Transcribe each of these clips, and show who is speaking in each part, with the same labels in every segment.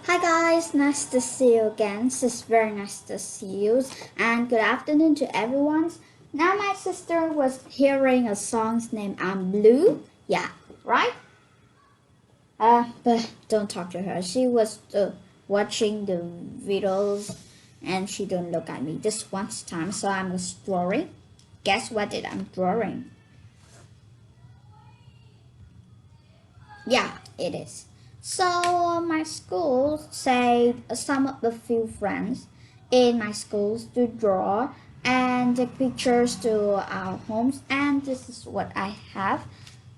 Speaker 1: Hi guys, nice to see you again. It's very nice to see you, and good afternoon to everyone. Now my sister was hearing a song's name I'm Blue. Yeah, right? But don't talk to her. She was watching the videos and she don't look at me just once time. So I was drawing. Guess what did I'm drawing? Yeah, it is. So my school said some of the few friends in my schools to draw and take pictures to our homes, and this is what I have.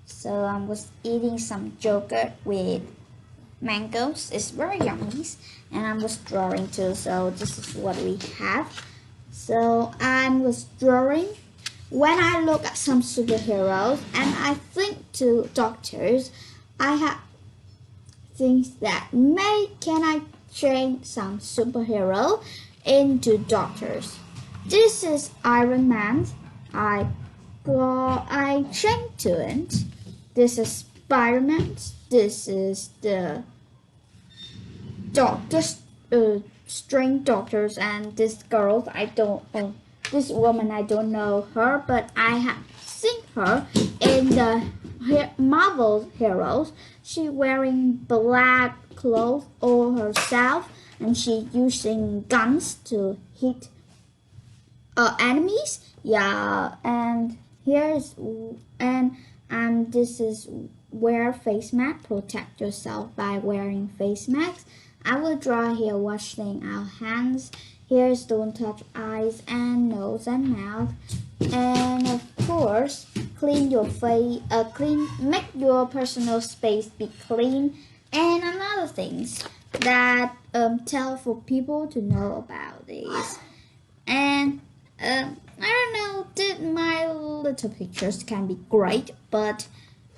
Speaker 1: So I was eating some yogurt with mangoes. It's very yummy, and I was drawing too. So this is what we have. So I was drawing when I look at some superheroes, and I think to doctors. I have things that can I change some superhero into doctors. This is Iron Man. I changed to it. This is Spider-Man. This is the doctors, string doctors, and this girl I don't this woman I don't know her, but I have seen her in the Marvel heroes. She wearing black clothes all herself, and she using guns to hit enemies. Yeah, and here's this is wear face mask. Protect yourself by wearing face masks. I will draw here washing our hands. Here's don't touch eyes and nose and mouth. And of course, clean your face. Make your personal space be clean. And another things that tell for people to know about these. And I don't know, did my little pictures can be great, but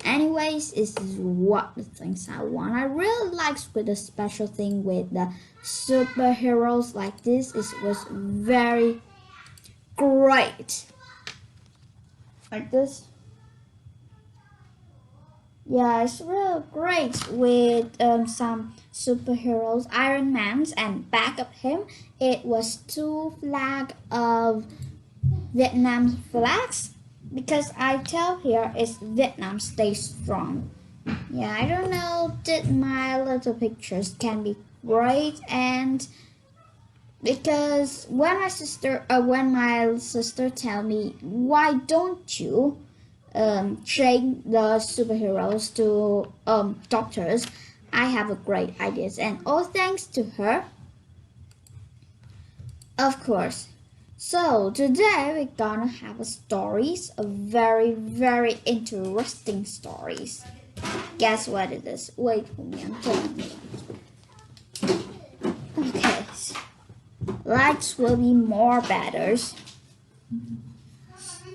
Speaker 1: anyways, this is what the things I want. I really like with the special thing with the superheroes like this. It was very great. Like this. Yeah, it's real great with some superheroes, Iron Man's, and back of him it was two flag of Vietnam flags, because I tell here is Vietnam stay strong. Yeah, I don't know did my little pictures can be great, and because when my sister tell me why don't you train the superheroes to doctors, I have a great ideas, and all thanks to her, of course. So today we're gonna have a stories, a very interesting stories. Guess what it is? Wait for me, I'm telling you. Okay, lights will be more better.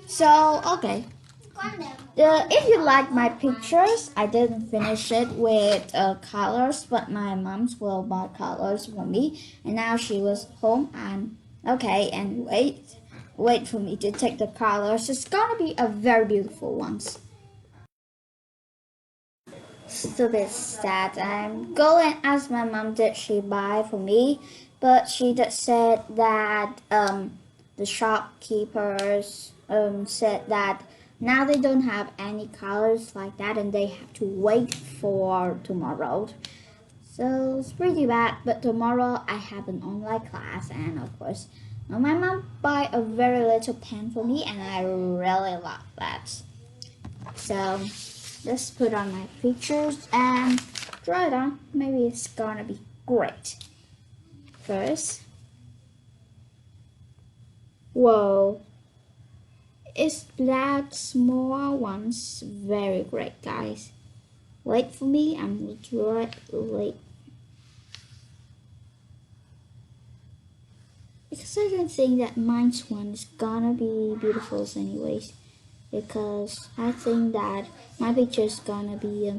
Speaker 1: So okay. If you like my pictures, I didn't finish it with colors, but my mom's will buy colors for me, and now she was home and okay, and wait for me to take the colors. It's gonna be a very beautiful ones. Stupid sad. I'm going and ask my mom did she buy for me, but she just said that the shopkeepers said that now they don't have any colors like that and they have to wait for tomorrow. So it's pretty bad, but tomorrow I have an online class, and of course my mom buy a very little pen for me, and I really love that. So just put on my pictures and draw it on. Maybe it's gonna be great. First, whoa, it's black small ones. Very great, guys. Wait for me, I'm draw it late. Because I don't think that mine's one is gonna be beautiful anyways. Because I think that my picture is gonna be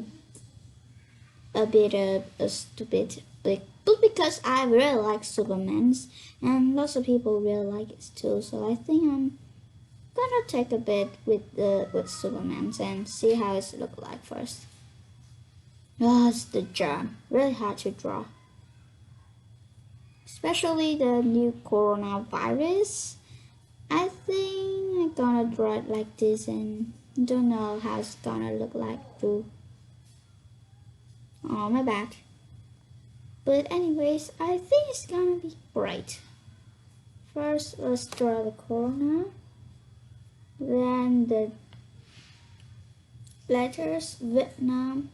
Speaker 1: a bit stupid, but because I really like Superman's, and lots of people really like it too. So I think I'm gonna take a bit with Superman's and see how it look like first. Oh, it's the germ, really hard to draw. especially the new coronavirus. I think I'm gonna draw it like this and don't know how it's gonna look like through. Oh, my bad. But anyways, I think it's gonna be great. First, let's draw the corona. Then the letters Vietnam.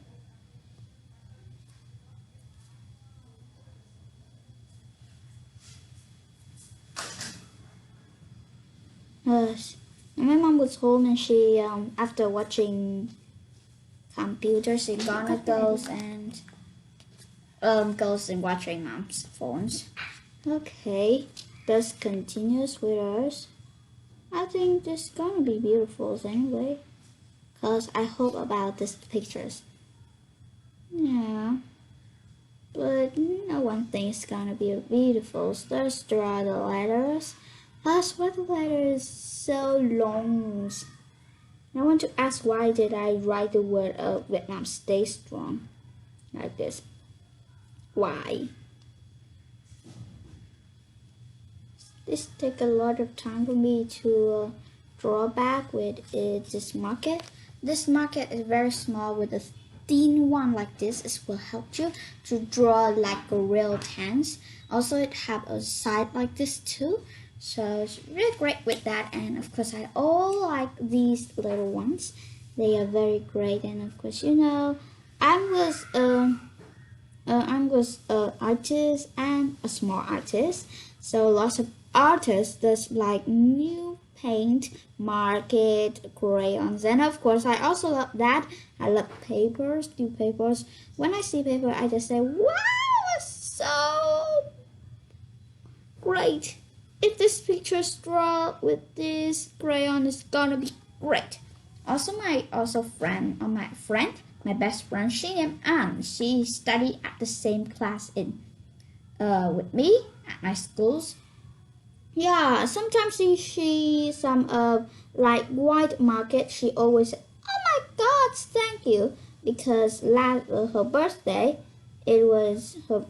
Speaker 1: And my mom was home and she, after watching computer, she gonna goes and watching mom's phones. Okay, this continues with us. I think this is gonna be beautiful anyway, cause I hope about these pictures. Yeah, but no one thinks it's gonna be beautiful. So let's draw the letters. Plus, what the letter is so long. I want to ask why did I write the word Vietnam stay strong like this? Why? This take a lot of time for me to draw back with this marker. This marker is very small with a thin one like this. It will help you to draw like a real pens. Also, it have a side like this too. So it's really great with that, and of course I all like these little ones. They are very great, and of course I was artist and a small artist, so lots of artists does like new paint, market, crayons, and of course I also love that. I love papers, new papers. When I see paper, I just say, wow, it's so great. If this picture is drawn with this crayon, it's gonna be great. Also, my best friend, she named Anne. She studied at the same class in with me at my schools. Yeah, sometimes she some like white market. She always say, "Oh my God, thank you," because her birthday, it was her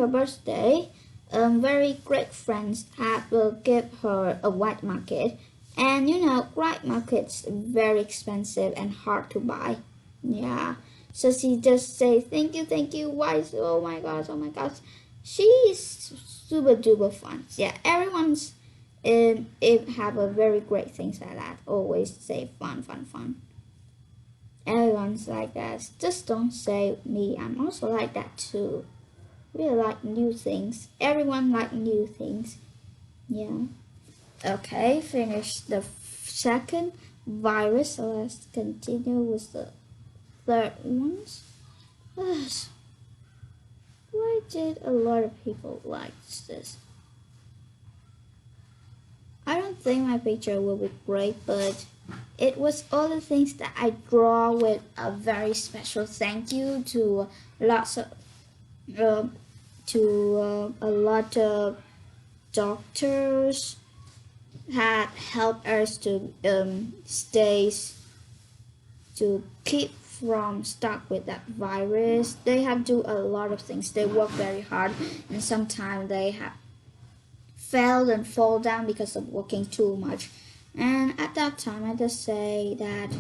Speaker 1: birthday. Very great friends will give her a white market, and white market's very expensive and hard to buy. Yeah, so she just say thank you, white. Oh my gosh, oh my gosh, she is super duper fun. Yeah, everyone's it have a very great things like that. Always say fun. Everyone's like that. Just don't say me. I'm also like that too. We like new things. Everyone like new things. Yeah. Okay, finish the second virus. So let's continue with the third ones. Why did a lot of people like this? I don't think my picture will be great, but it was all the things that I draw with a very special thank you to lots of a lot of doctors had helped us to keep from stuck with that virus. They have do a lot of things. They work very hard, and sometimes they have fell and fall down because of working too much. And at that time, I just say that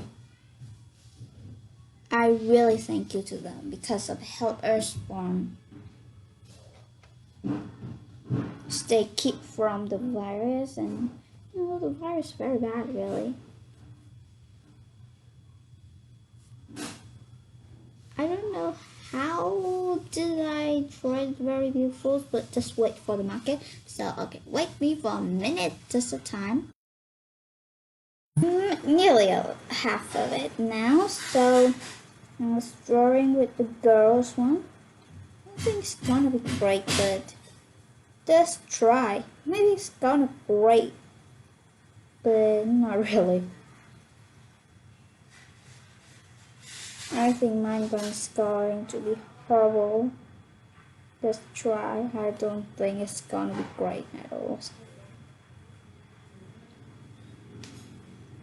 Speaker 1: I really thank you to them because of help us from keep from the virus, and the virus is very bad, really. I don't know how did I try it very beautiful, but just wait for the market. So okay, wait me for a minute, just a time. Nearly half of it now, so I was drawing with the girls one. I think it's gonna be great, but just try. Maybe it's gonna be great, but not really. I think mine is going to be horrible. Just try. I don't think it's gonna be great at all.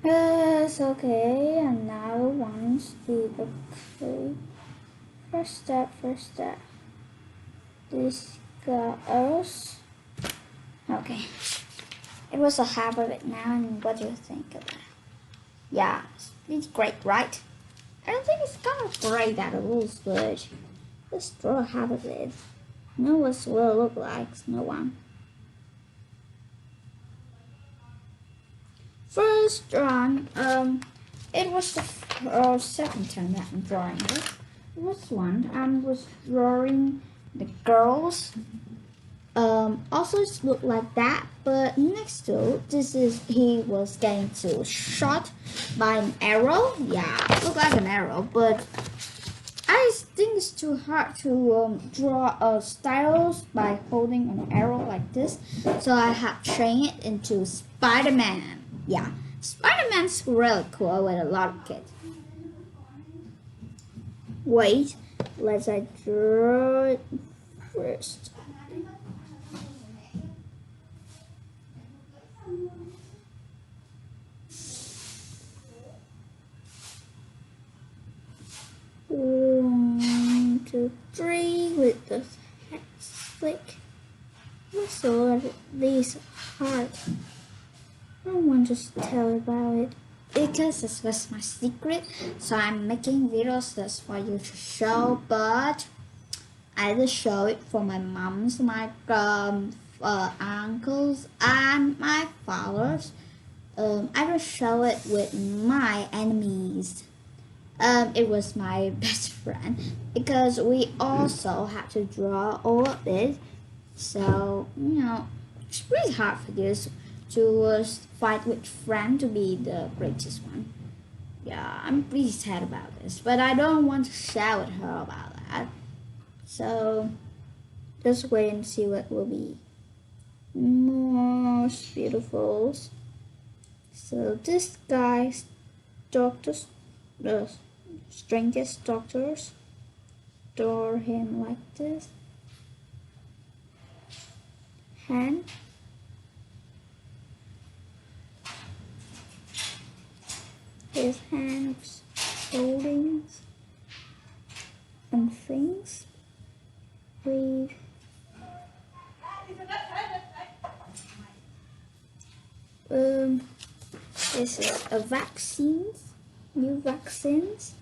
Speaker 1: Yes, okay, another one's okay. First step. This got us. Okay. It was a half of it now, and what do you think of that? Yeah, it's great, right? I don't think it's kind of great that it looks good. Let's draw half of it. Know what will look like? No one. First drawing, it was the second time that I'm drawing it. This one, I was drawing the girls. Also it looked like that, but next to this is he was getting to shot by an arrow. Yeah, looked like an arrow, but I think it's too hard to draw styles by holding an arrow like this, so I have changed it into Spider-Man. Yeah, Spider-Man's really cool with a lot of kids. Wait, let's draw it first. One, two, three with the head slick. Also, these hard. I don't want to tell about it because this was my secret. So I'm making videos just for you to show, but I just show it for my moms, my uncles, and my fathers. I don't show it with my enemies. It was my best friend because we also had to draw all of it. So, it's really hard for this to fight with friend to be the greatest one. Yeah, I'm pretty sad about this, but I don't want to share with her about that. So, just wait and see what will be most beautiful. So this guy's doctors, the strangest doctors, draw him like this. Hand. His hands holding and things. Read. This is a vaccines, new vaccines.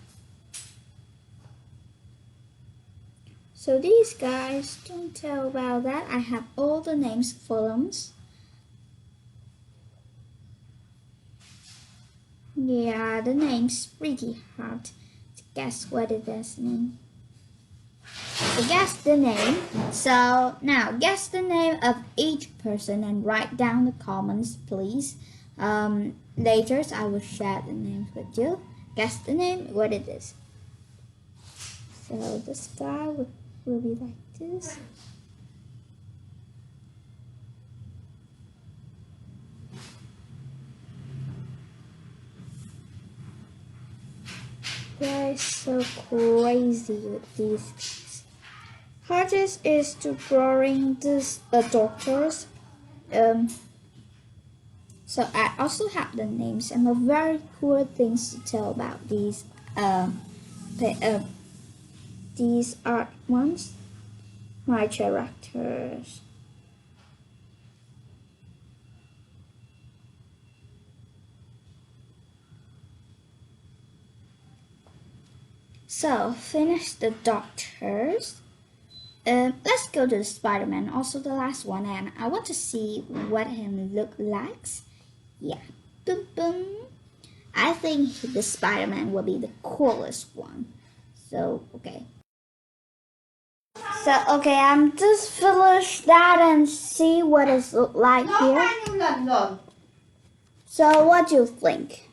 Speaker 1: So these guys, don't tell about that. I have all the names for them. Yeah, the name's pretty hard to guess what it is mean. So guess the name. So now guess the name of each person and write down the comments, please. Later I will share the names with you. Guess the name, what it is. So this guy will be like this. Guys, so crazy with these guys. Hardest is to drawing this doctors. So I also have the names and the very cool things to tell about these art ones. My characters. So finish the doctors. Let's go to the Spider-Man, also the last one, and I want to see what him look like. Yeah, boom boom. I think the Spider-Man will be the coolest one. So okay. So okay, I'm just finish that and see what it look like here. So what do you think?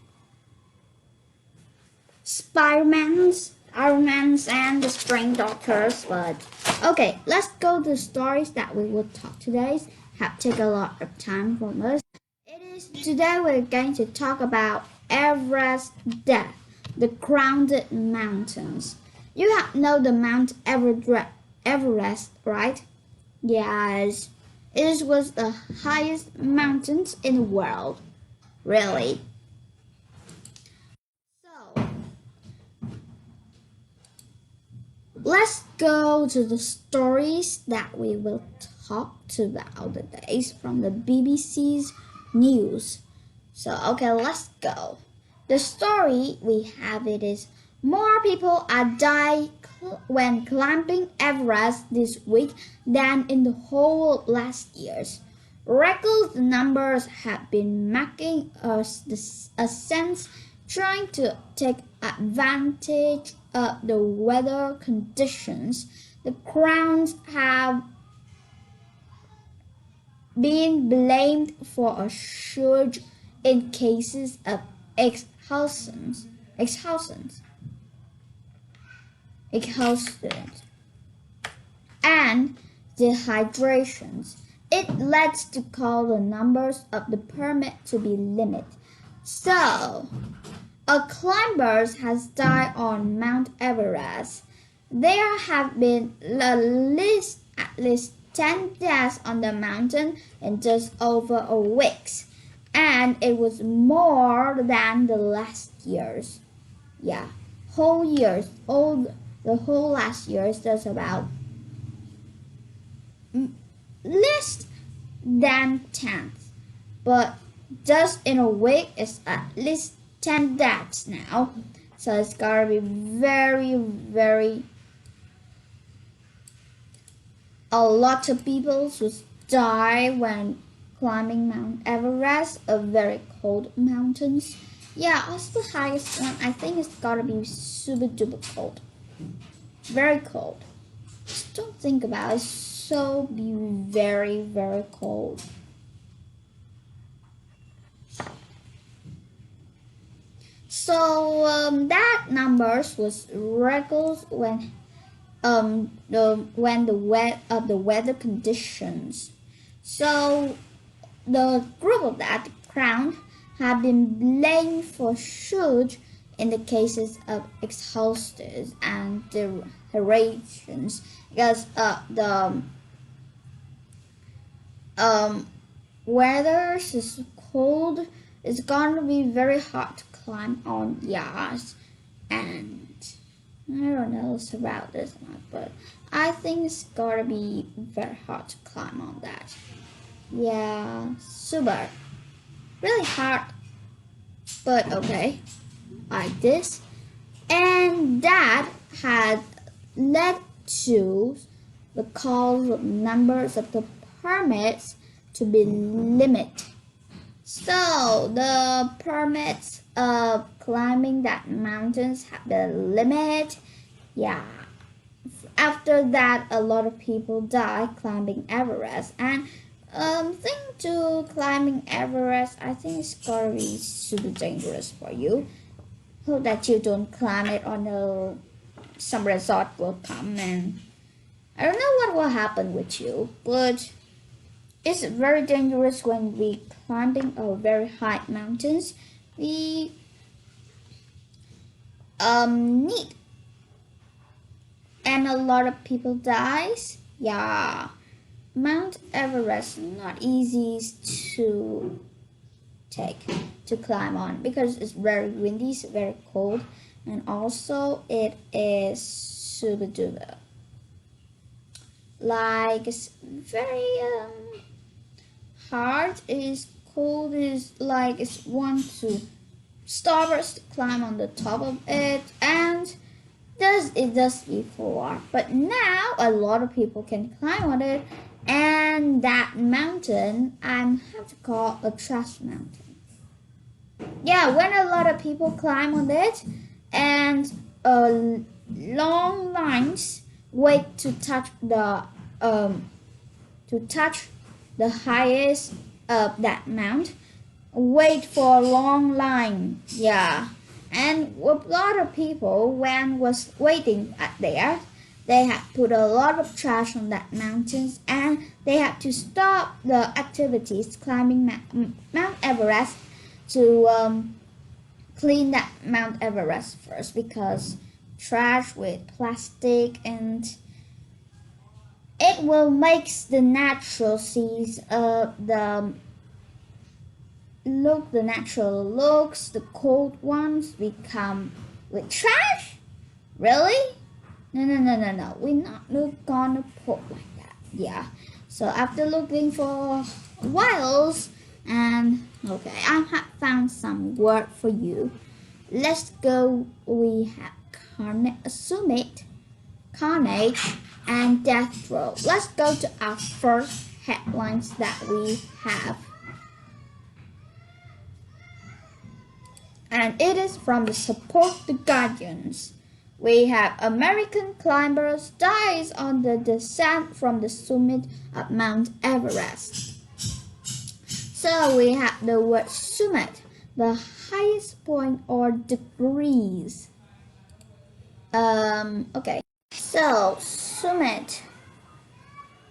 Speaker 1: Spider-Man's, Iron Man's, and the Spring Doctors, but okay, let's go to the stories that we will talk today. Have take a lot of time from us. Today we're going to talk about Everest Death, the Crowned Mountains. You have know the Mount Everest, right? Yes, it was the highest mountains in the world. Really? So, let's go to the stories that we will talk about today from the BBC's news. So, okay, let's go. The story we have it is more people are dying when climbing Everest this week than in the whole last years. Record numbers have been making us a sense trying to take advantage of the weather conditions. The crowds have been blamed for a surge in cases of exhaustion and dehydrations. It led to call the numbers of the permit to be limited. So, a climber has died on Mount Everest. There have been at least 10 deaths on the mountain in just over a week, and it was more than the last years. Yeah, the whole last year is just about less than 10, but just in a week it's at least 10 deaths now. So it's gotta be very a lot of people who die when climbing Mount Everest, a very cold mountains. Yeah, that's the highest one. I think it's gotta be super duper cold. Very cold. Just don't think about it. It's so very cold. So that numbers was records when the weather conditions. So the group of that crown have been blamed for surge in the cases of exhaustion and dehydrations because the weather is cold. It's gonna be very hard to climb on yards, and I don't know about this one, but I think it's gotta be very hard to climb on that. Yeah, super, really hard, but okay, like this, and that had led to the call of numbers of the permits to be limited. So the permits of climbing that mountains have been limited. Yeah. After that, a lot of people die climbing Everest. And thing to climbing Everest, I think it's gonna be super dangerous for you. Hope that you don't climb it on some resort will come, and I don't know what will happen with you, but it's very dangerous when we climbing very high mountains. We need, and a lot of people dies. Yeah, Mount Everest not easy to climb on because it's very windy, it's very cold, and also it is super duper. Like it's very hard, is cold, is like it's want to stop us to climb on the top of it, and it does before, but now a lot of people can climb on it, and that mountain I have to call a trash mountain. Yeah, when a lot of people climb on it, and long lines wait to touch the highest of that mount, wait for a long line. Yeah, and a lot of people when was waiting at there, they had put a lot of trash on that mountains, and they had to stop the activities climbing Mount Everest to clean that Mount Everest first, because trash with plastic, and it will make the natural seas the natural looks, the cold ones become with trash. Really? No. We're not gonna put like that. Yeah. So after looking for whiles, and okay, I have found some word for you. Let's go. We have summit, carnage, and death row. Let's go to our first headlines that we have. And it is from the Support the Guardians. We have American climbers dies on the descent from the summit of Mount Everest. So we have the word summit, the highest point or degrees. Okay. So summit.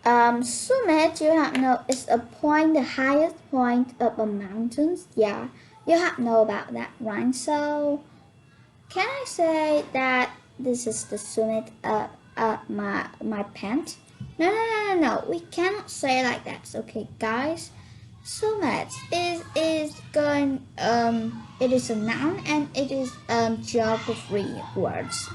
Speaker 1: Summit, you have know is a point, the highest point of a mountain. Yeah, you have know about that, right? So can I say that this is the summit of my pant? No. We cannot say like that. Okay, guys. Summit is going it is a noun and it is geography words.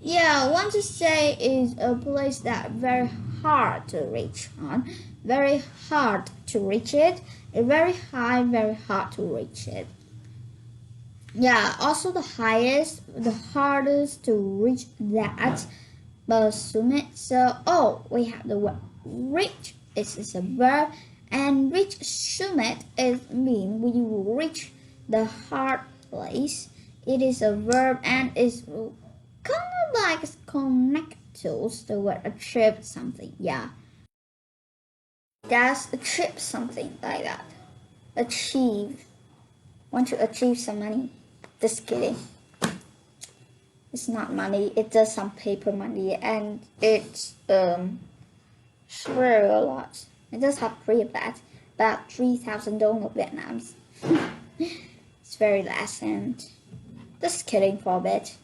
Speaker 1: Yeah, I want to say is a place that very hard to reach on, very hard to reach it, very high, very hard to reach it. Yeah, also the highest, the hardest to reach that summit. So we have the word reach. It is a verb, and reach summit is mean we will reach the hard place. It is a verb and is kind of like connect to the word achieve something. Yeah, that's achieve something like that. Achieve. Want to achieve some money. Just kidding. It's not money. It's just some paper money, and it's very a lot. It does have free of that, about 3,000 dong of Vietnam's. It's very less, and just kidding for a bit.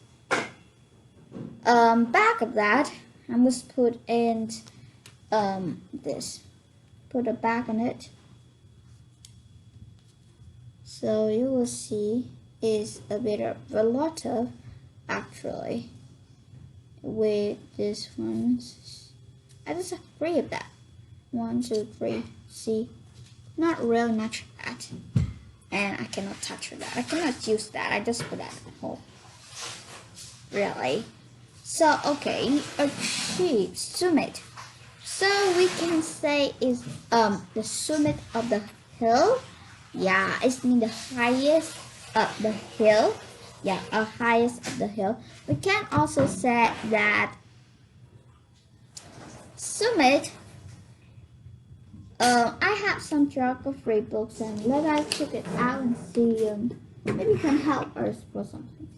Speaker 1: Back of that, I must put in this. Put a back on it. So you will see is a bit of a lot of actually with this one. I just have 3 of that. 1, 2, 3. See, not really much of that, and I cannot touch that. I cannot use that. I just put that at home. Really. So okay, achieve summit. So we can say is the summit of the hill. Yeah, it's mean the highest of the hill. Yeah, highest of the hill. We can also say that summit. I have some geography books, and let us check it out and see. Maybe it can help us for something.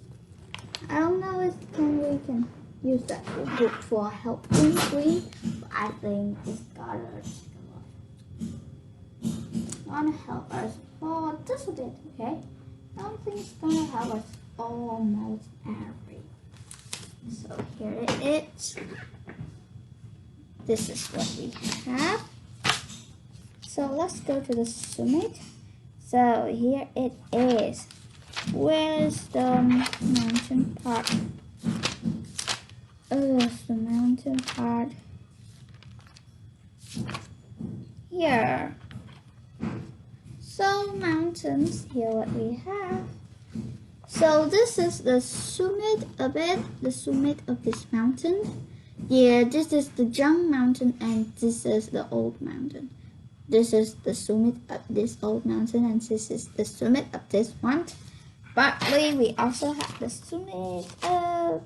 Speaker 1: I don't know if we can use that book for helping we, but I think it's gotta gonna help us for just a bit, okay? I don't think it's gonna help us almost every. So here it is. This is what we have. So let's go to the summit. So here it is. Where's the mountain part? It's the mountain part. Here. So mountains, here what we have. So this is the summit of it, the summit of this mountain. Yeah, this is the young mountain and this is the old mountain. This is the summit of this old mountain and this is the summit of this one. But we also have the summit of,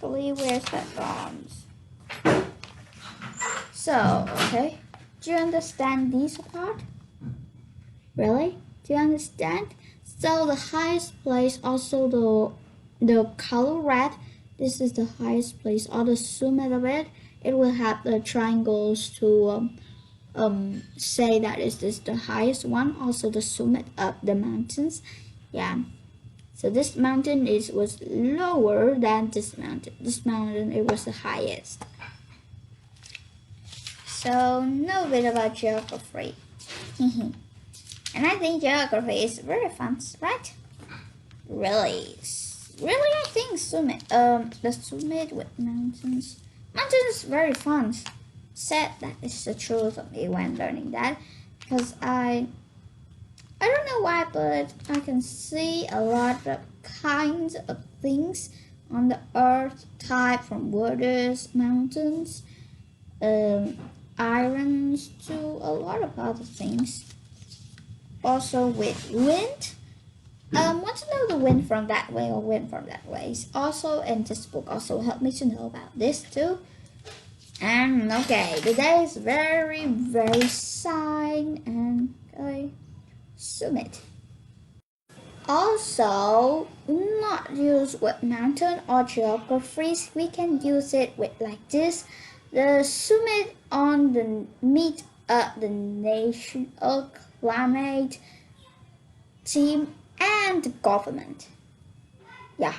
Speaker 1: where's that bronze? So, okay, do you understand these apart? Really? Do you understand? So the highest place, also the color red, this is the highest place, or the summit of it. It will have the triangles to say that this is the highest one, also the summit of the mountains. Yeah. So this mountain was lower than this mountain. This mountain, it was the highest. So know a bit about geography. And I think geography is very fun, right? Really. really, I think summit. The summit with mountains. Mountains is very fun. Said that is the truth of me when learning that, because I don't know why, but I can see a lot of kinds of things on the earth type, from waters, mountains, irons to a lot of other things. Also with wind. Want to know the wind from that way or wind from that way. Also in this book also helped me to know about this too. And okay, the day is very, very sign and okay, summit. Also, not use with mountain or geographies. We can use it with like this. The summit on the meet the national climate team and the government. Yeah.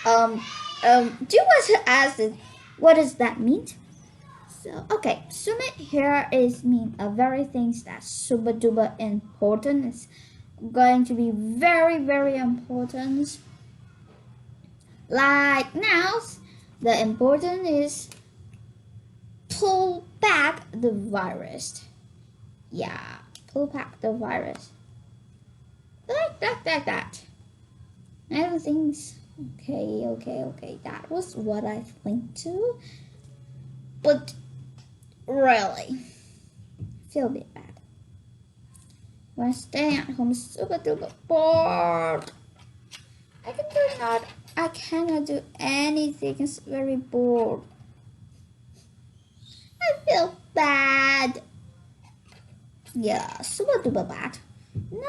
Speaker 1: Do you want to ask it, what does that mean? So, okay, summit here is mean a very things that's super duper important. It's going to be very, very important. Like now, the important is pull back the virus. Yeah, pull back the virus. Like that. Everything's okay. That was what I think too. But really, I feel a bit bad. When staying at home is super duper bored. I cannot do anything. It's very bored. I feel bad. Yeah, super duper bad. No,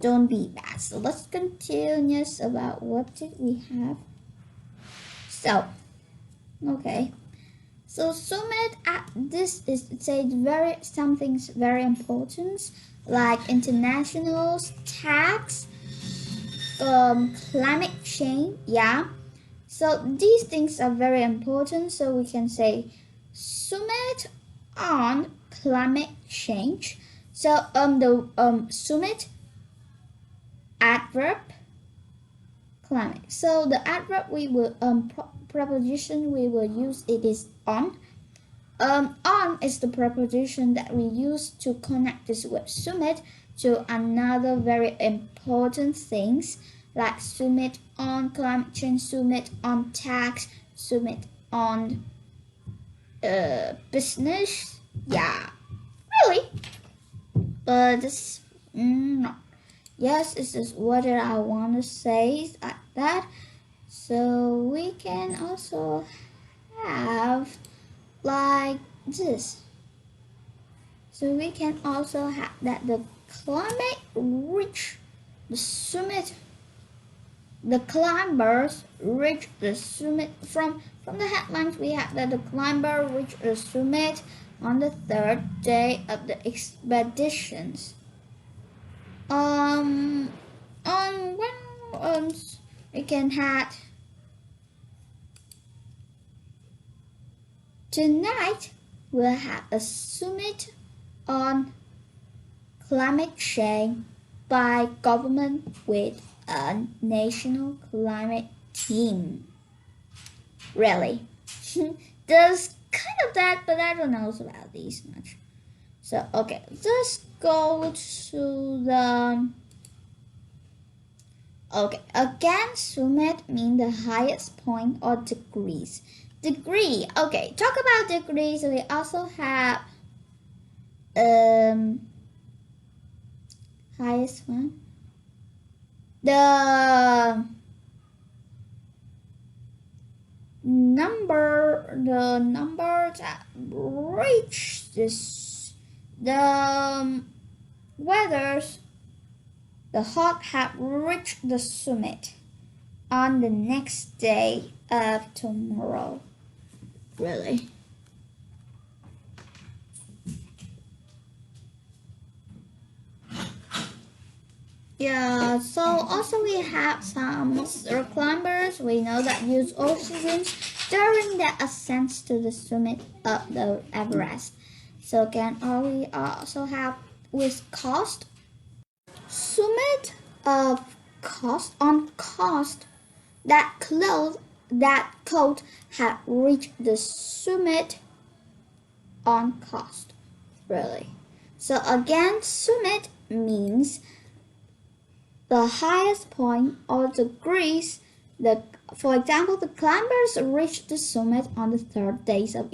Speaker 1: don't be bad. So let's continue about what did we have. So, okay. So summit at this is say very something's very important, like international tax, climate change. Yeah. So these things are very important. So we can say summit on climate change. So the summit adverb climate. So the adverb we will preposition we will use it is on. On is the preposition that we use to connect this word summit to another very important things like summit on climate change, summit on tax, summit on business. Yeah, really. But this no. Yes, this is what I want to say like that. So we can also have like this. So we can also have that the climate reach the summit. The climbers reach the summit. From the headlines we have that the climber reached the summit on the third day of the expeditions. On when we can have tonight we'll have a summit on climate change by government with a national climate team. Really. There's kind of that, but I don't know about these much. So okay, let's go to the okay. Again, summit mean the highest point or degrees. Degree. Okay, talk about degrees. We also have highest one. The number that reach this the weathers the hot have reached the summit on the next day of tomorrow. Really. Yeah, so also we have some rock climbers. We know that use oxygen during the ascent to the summit of the Everest. So can we also have with cost summit of cost, that coat had reached the summit on cost. Really. So again, summit means the highest point or degrees. For example, the climbers reached the summit on the third day of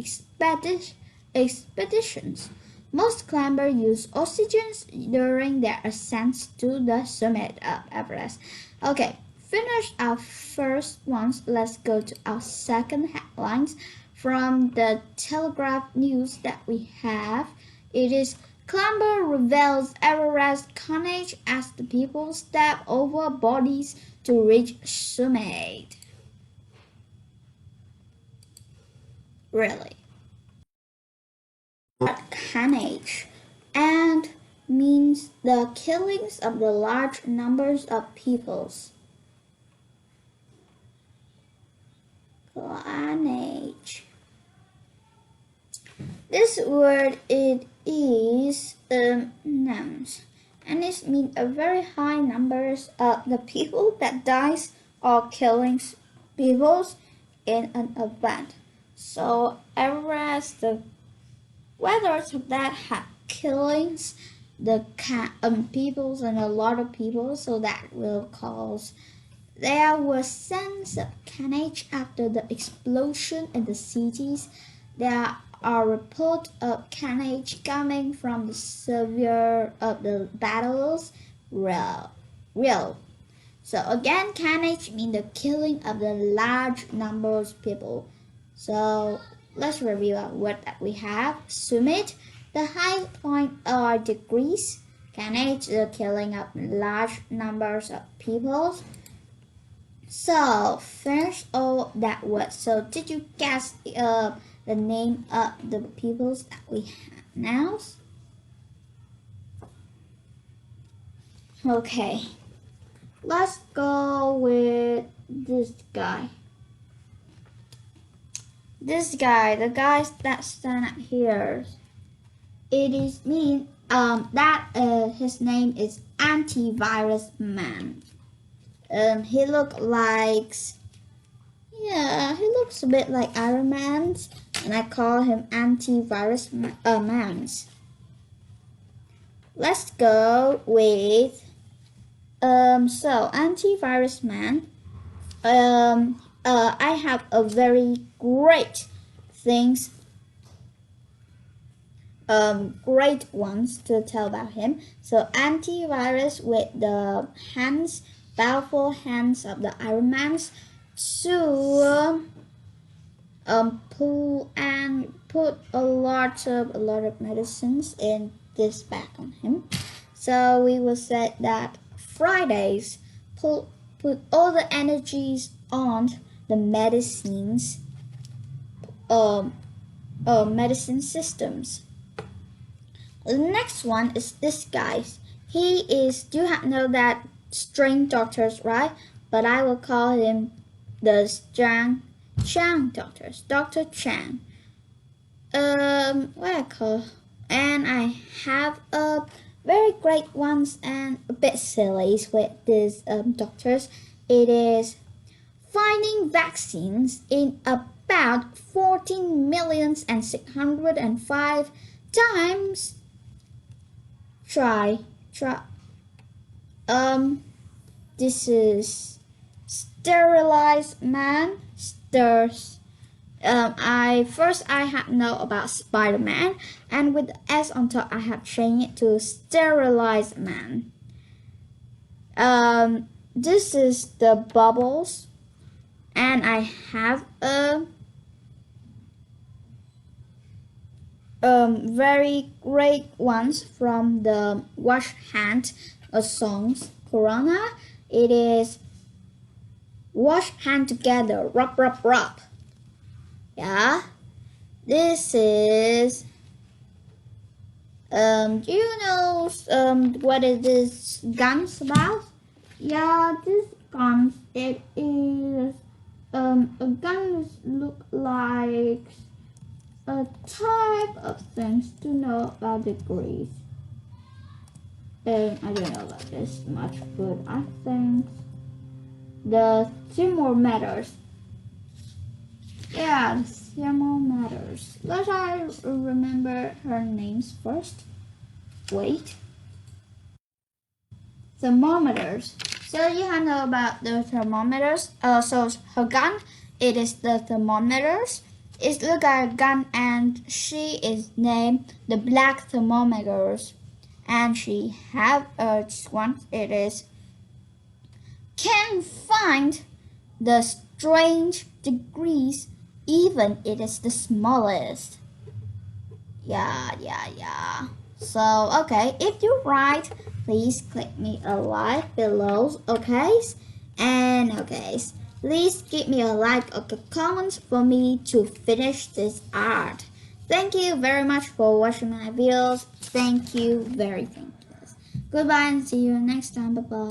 Speaker 1: expeditions. Most climbers use oxygen during their ascents to the summit of Everest. Okay, finish our first ones. Let's go to our second headlines from the Telegraph news that we have. It is climber reveals Everest carnage as the people step over bodies to reach summit. Really. Carnage and means the killings of the large numbers of peoples. Carnage. This word it is nouns, and it means a very high numbers of the people that dies or killing peoples in an event. So Everest, the weather that had killings, the peoples and a lot of people, so that will cause. There was sense of carnage after the explosion in the cities. There are reports of carnage coming from the severe of the battles. Real. So again, carnage means the killing of the large numbers of people. So let's review what that we have. Summit, the high point or degrees. Carnage, the killing of large numbers of people. So first all that word. So did you guess the name of the peoples that we have now? Okay, let's go with this guy. This guy, the guy that stand up here. It is mean his name is Antivirus Man. He looks a bit like Iron Man, and I call him Antivirus Man. Let's go with so Antivirus Man. I have a very great things, great ones to tell about him. So antivirus with the hands, powerful hands of the Iron Man to pull and put a lot of medicines in this bag on him. So we will say that Fridays put all the energies on the medicines, medicine systems. The next one is this guy. He is, you have know that string doctors, right? But I will call him the Chang doctors, Dr. Chang. What I call, and I have a very great ones and a bit silly with these doctors. It is finding vaccines in about 14,605 times. Try. This is sterilized man. I have know about Spider-Man, and with the S on top I have changed it to sterilized man. This is the bubbles, and I have a very great ones from the wash hand songs Corona. It is wash hand together, rub. Yeah, this is do you know what is this guns about? Yeah, this guns, it is a gun look like a type of things to know about degrees. And I don't know about this much, but I think the thermometers. Yeah, thermometers. Let I remember her names first. Wait. Thermometers. So you have know about the thermometers. So her gun, it is the thermometers. It's look like a gun, and she is named the black thermometers. And she have one. It is can find the strange degrees, even it is the smallest. Yeah. So, okay, if you write, please click me a like below, okay? And, okay, please give me a like or a comment for me to finish this art. Thank you very much for watching my videos. Thank you very much. Goodbye and see you next time. Bye-bye.